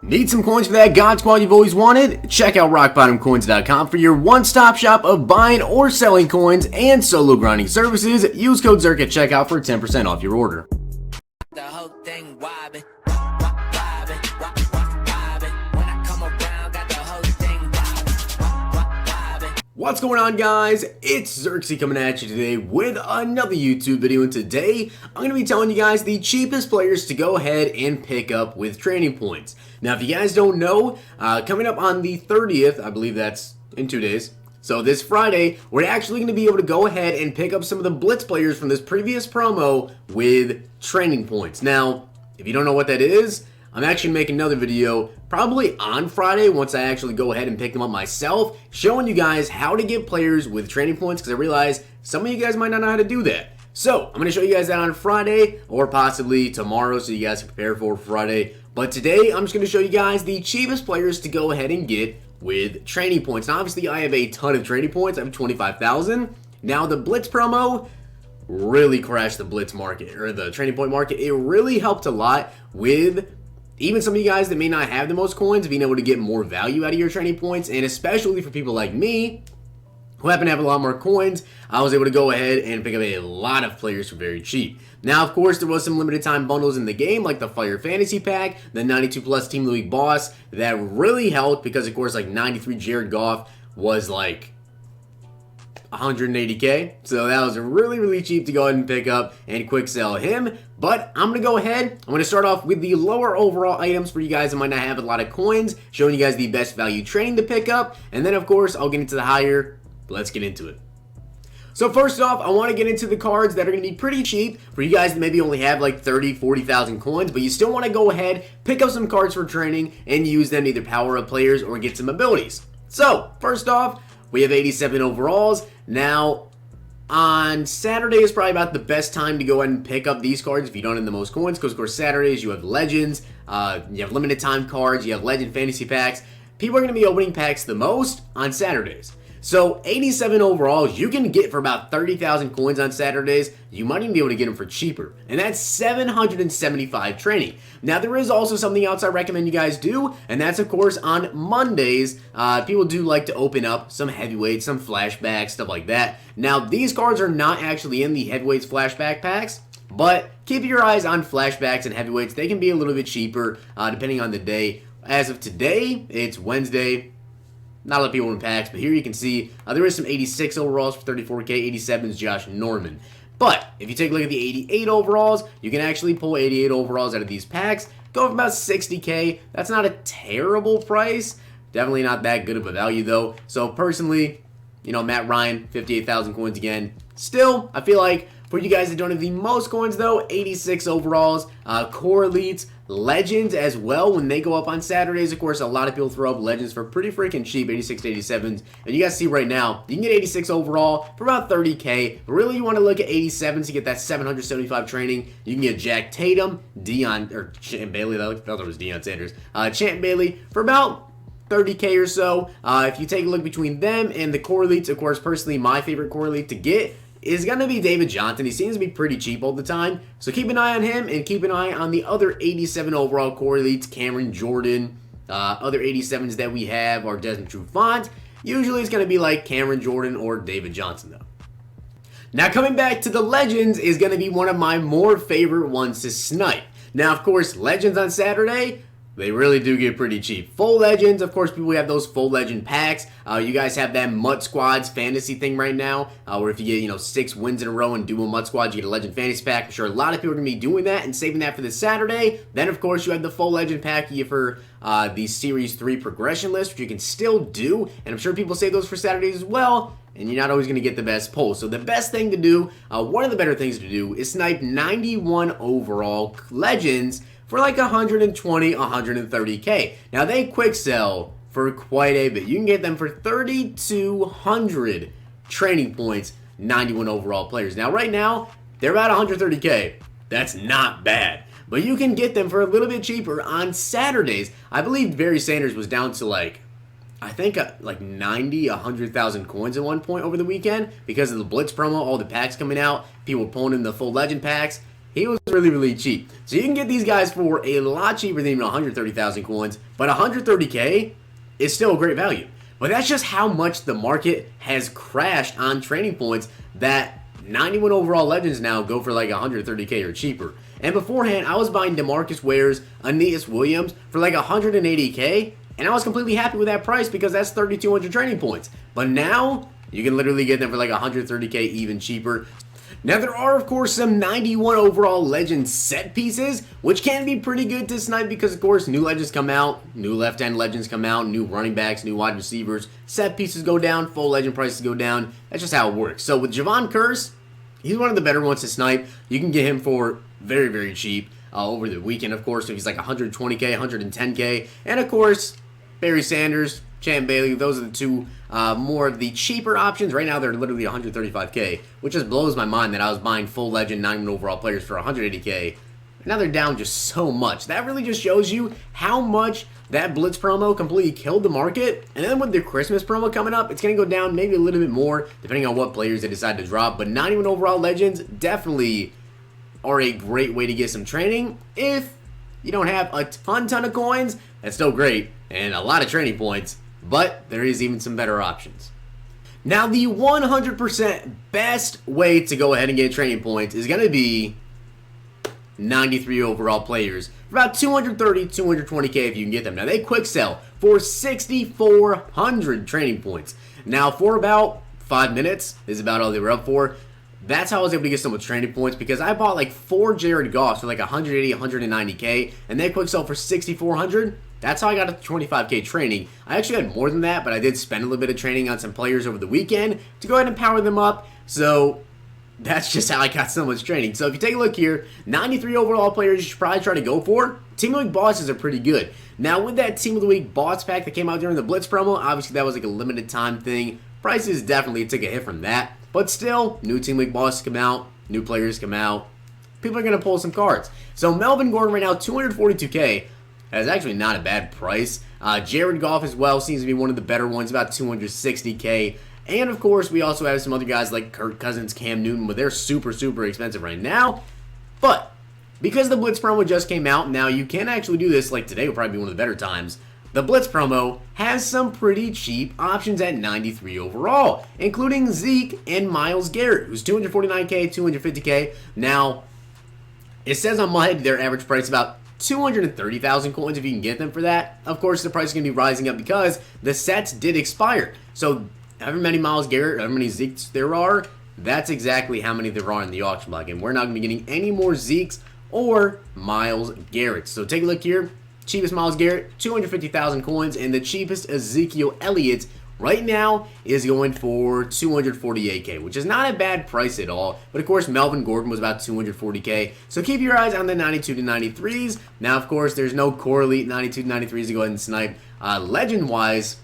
Need some coins for that God Squad you've always wanted? Check out rockbottomcoins.com for your one-stop shop of buying or selling coins and solo grinding services. Use code Zirksee at checkout for 10% off your order. The whole thing wobbin', wobbin', wobbin'. When I come around, got the whole thing wobbin'. What's going on, guys? It's Zirksee coming at you today with another YouTube video, and today I'm going to be telling you guys the cheapest players to go ahead and pick up with training points. Now, if you guys don't know, coming up on the 30th, I believe that's in 2 days, so this Friday, we're actually going to be able to go ahead and pick up some of the Blitz players from this previous promo with training points. Now, if you don't know what that is, I'm actually making another video probably on Friday once I actually go ahead and pick them up myself, showing you guys how to get players with training points, because I realize some of you guys might not know how to do that. So, I'm going to show you guys that on Friday or possibly tomorrow so you guys can prepare for Friday. But today, I'm just going to show you guys the cheapest players to go ahead and get with training points. Now, obviously, I have a ton of training points. I have 25,000. Now, the Blitz promo really crashed the Blitz market, or the training point market. It really helped a lot with even some of you guys that may not have the most coins being able to get more value out of your training points, and especially for people like me who happen to have a lot more coins, I was able to go ahead and pick up a lot of players for very cheap. Now, of course, there was some limited time bundles in the game, like the Fire Fantasy Pack, the 92 plus Team of the Week Boss, that really helped because, of course, like 93 Jared Goff was like 180k, so that was really cheap to go ahead and pick up and quick sell him. But I'm going to go ahead, I'm going to start off with the lower overall items for you guys that might not have a lot of coins, showing you guys the best value training to pick up, and then of course I'll get into the higher. Let's get into it. So first off, I want to get into the cards that are going to be pretty cheap for you guys that maybe only have like 30, 40,000 coins, but you still want to go ahead, pick up some cards for training, and use them to either power up players or get some abilities. So, first off, we have 87 overalls. Now, on Saturday is probably about the best time to go ahead and pick up these cards if you don't have the most coins, because of course Saturdays you have Legends, you have limited time cards, you have Legend Fantasy Packs. People are going to be opening packs the most on Saturdays. So 87 overalls you can get for about 30,000 coins on Saturdays. You might even be able to get them for cheaper. And that's 775 training. Now there is also something else I recommend you guys do, and that's of course on Mondays. People do like to open up some heavyweights, some flashbacks, stuff like that. Now these cards are not actually in the heavyweights flashback packs, but keep your eyes on flashbacks and heavyweights. They can be a little bit cheaper depending on the day. As of today, it's Wednesday. Not a lot of people in packs, but here you can see there is some 86 overalls for 34k, 87 is Josh Norman. But if you take a look at the 88 overalls, you can actually pull 88 overalls out of these packs, go for about 60k. That's not a terrible price. Definitely not that good of a value though. So personally, you know, Matt Ryan, 58,000 coins again. Still, I feel like for you guys that don't have the most coins though, 86 overalls, core elites, legends as well when they go up on Saturdays. Of course, a lot of people throw up legends for pretty freaking cheap, 86 to 87s. And you guys see right now, you can get 86 overall for about 30k. But really, you want to look at 87s to get that 775 training. You can get Jack Tatum, Champ Bailey, I thought it was Deion Sanders. Champ Bailey for about 30k or so. If you take a look between them and the core elites, of course, personally, my favorite core elite to get is going to be David Johnson. He seems to be pretty cheap all the time. So keep an eye on him and keep an eye on the other 87 overall core elites, Cameron Jordan. Other 87s that we have are Desmond Trufant. Usually it's going to be like Cameron Jordan or David Johnson though. Now coming back to the legends is going to be one of my more favorite ones to snipe. Now of course, legends on Saturday, they really do get pretty cheap. Full legends, of course, people have those full legend packs. You guys have that Mutt Squads fantasy thing right now, where if you get 6 wins in a row and dual Mutt Squads, you get a legend fantasy pack. I'm sure a lot of people are going to be doing that and saving that for this Saturday. Then, of course, you have the full legend pack for the Series 3 progression list, which you can still do. And I'm sure people save those for Saturdays as well. And you're not always going to get the best pulls. So the best thing to do, one of the better things to do, is snipe 91 overall legends for like 120, 130k. Now they quick sell for quite a bit. You can get them for 3,200 training points, 91 overall players. Now right now, they're about 130k. That's not bad. But you can get them for a little bit cheaper on Saturdays. I believe Barry Sanders was down to like 90, 100,000 coins at one point over the weekend because of the Blitz promo, all the packs coming out, people pulling in the full legend packs. he was really, really cheap. So you can get these guys for a lot cheaper than even 130,000 coins, but 130k is still a great value. But that's just how much the market has crashed on training points that 91 overall legends now go for like 130k or cheaper. And beforehand, I was buying DeMarcus Ware's, Aeneas Williams for like 180k, and I was completely happy with that price because that's 3,200 training points. But now, you can literally get them for like 130k even cheaper. Now, there are, of course, some 91 overall legend set pieces, which can be pretty good to snipe because, of course, new legends come out, new left-end legends come out, new running backs, new wide receivers, set pieces go down, full legend prices go down. That's just how it works. So with Javon Curse, he's one of the better ones to snipe. You can get him for very, very cheap over the weekend, of course, if he's like 120k, 110k. And, of course, Barry Sanders, Champ Bailey, those are the two more of the cheaper options. Right now, they're literally 135k, which just blows my mind that I was buying full legend 91 overall players for 180k. Now they're down just so much. That really just shows you how much that Blitz promo completely killed the market. And then with the Christmas promo coming up, it's going to go down maybe a little bit more, depending on what players they decide to drop. But 91 overall legends definitely are a great way to get some training. If you don't have a ton of coins, that's still great, and a lot of training points. But there is even some better options. Now, the 100% best way to go ahead and get training points is going to be 93 overall players for about 230, 220k if you can get them. Now, they quick sell for 6,400 training points. Now, for about 5 minutes is about all they were up for. That's how I was able to get so much training points because I bought like 4 Jared Goffs for like 180, 190k, and they quick sell for 6,400. That's how I got a 25k training. I actually had more than that, but I did spend a little bit of training on some players over the weekend to go ahead and power them up. So that's just how I got so much training. So if you take a look here, 93 overall players you should probably try to go for. Team of the Week bosses are pretty good. Now with that Team of the Week boss pack that came out during the Blitz promo, obviously that was like a limited time thing. Prices definitely took a hit from that. But still, new Team of the Week bosses come out, new players come out. People are going to pull some cards. So Melvin Gordon right now, 242k. That's actually not a bad price. Jared Goff as well seems to be one of the better ones, about 260k. And of course, we also have some other guys like Kirk Cousins, Cam Newton, but they're super, super expensive right now. But because the Blitz promo just came out, now you can actually do this, like today would probably be one of the better times. The Blitz promo has some pretty cheap options at 93 overall, including Zeke and Myles Garrett, who's 249k, 250k. Now, it says on my head their average price about 230,000 coins if you can get them for that. Of course, the price is going to be rising up because the sets did expire. So, however many Myles Garrett, however many Zekes there are, that's exactly how many there are in the auction block. And we're not going to be getting any more Zekes or Myles Garrett. So, take a look here. Cheapest Myles Garrett, 250,000 coins. And the cheapest Ezekiel Elliott right now is going for 248k, which is not a bad price at all. But of course, Melvin Gordon was about 240k. So keep your eyes on the 92 to 93s. Now, of course, there's no core elite 92 to 93s to go ahead and snipe. Legend-wise,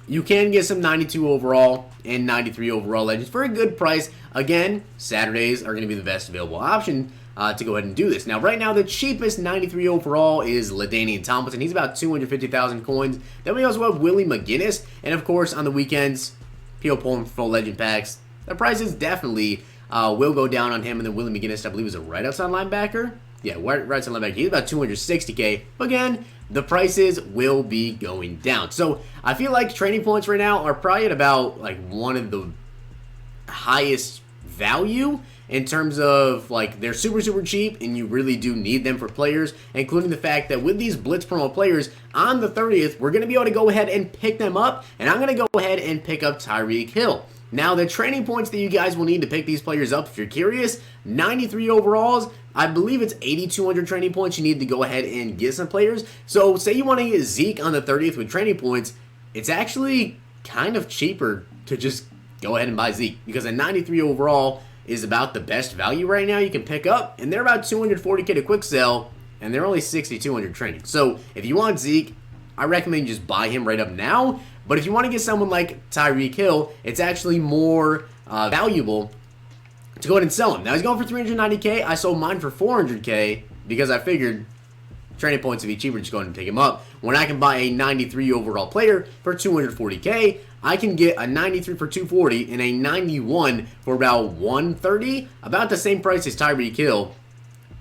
you can get some 92 overall and 93 overall legends for a good price. Again, Saturdays are going to be the best available option to go ahead and do this. Now, right now, the cheapest 93 overall is LaDainian Tomlinson. He's about 250,000 coins. Then we also have Willie McGinnis. And, of course, on the weekends, people pulling full legend packs. The prices definitely will go down on him. And then Willie McGinnis, I believe, is a right outside linebacker. Yeah, right outside linebacker. He's about 260k. But, again, the prices will be going down. So, I feel like training points right now are probably at about, like, one of the highest value in terms of, like, they're super, super cheap, and you really do need them for players, including the fact that with these Blitz promo players, on the 30th, we're going to be able to go ahead and pick them up, and I'm going to go ahead and pick up Tyreek Hill. Now, the training points that you guys will need to pick these players up, if you're curious, 93 overalls, I believe it's 8,200 training points you need to go ahead and get some players. So, say you want to get Zeke on the 30th with training points, it's actually kind of cheaper to just go ahead and buy Zeke, because a 93 overall is about the best value right now you can pick up, and they're about 240k to quick sell, and they're only 6,200 training. So if you want Zeke, I recommend you just buy him right up now. But if you want to get someone like Tyreek Hill, it's actually more valuable to go ahead and sell him. Now he's going for 390k. I sold mine for 400k because I figured training points to be cheaper, just go ahead and pick him up. When I can buy a 93 overall player for 240k, I can get a 93 for 240 and a 91 for about 130, about the same price as Tyreek Hill.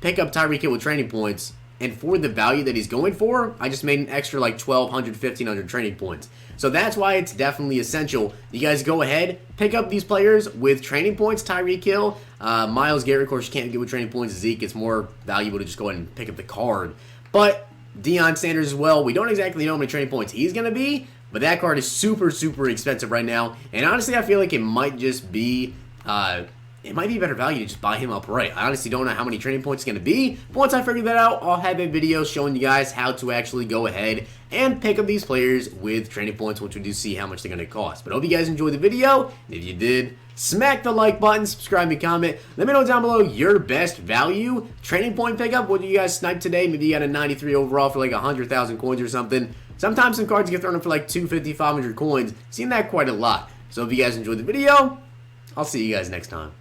Pick up Tyreek Hill with training points, and for the value that he's going for, I just made an extra like 1,200, 1,500 training points. So that's why it's definitely essential. You guys go ahead, pick up these players with training points. Tyreek Hill, Myles Garrett, of course, you can't get with training points. Zeke, it's more valuable to just go ahead and pick up the card. But Deion Sanders as well, we don't exactly know how many training points he's going to be, but that card is super, super expensive right now. And honestly, I feel like it might just be... it might be a better value to just buy him outright. I honestly don't know how many training points it's going to be. But once I figure that out, I'll have a video showing you guys how to actually go ahead and pick up these players with training points once we do see how much they're going to cost. But I hope you guys enjoyed the video. And if you did, smack the like button, subscribe, and comment. Let me know down below your best value training point pickup. What did you guys snipe today? Maybe you got a 93 overall for like 100,000 coins or something. Sometimes some cards get thrown in for like 250, 500 coins. Seen that quite a lot. So if you guys enjoyed the video, I'll see you guys next time.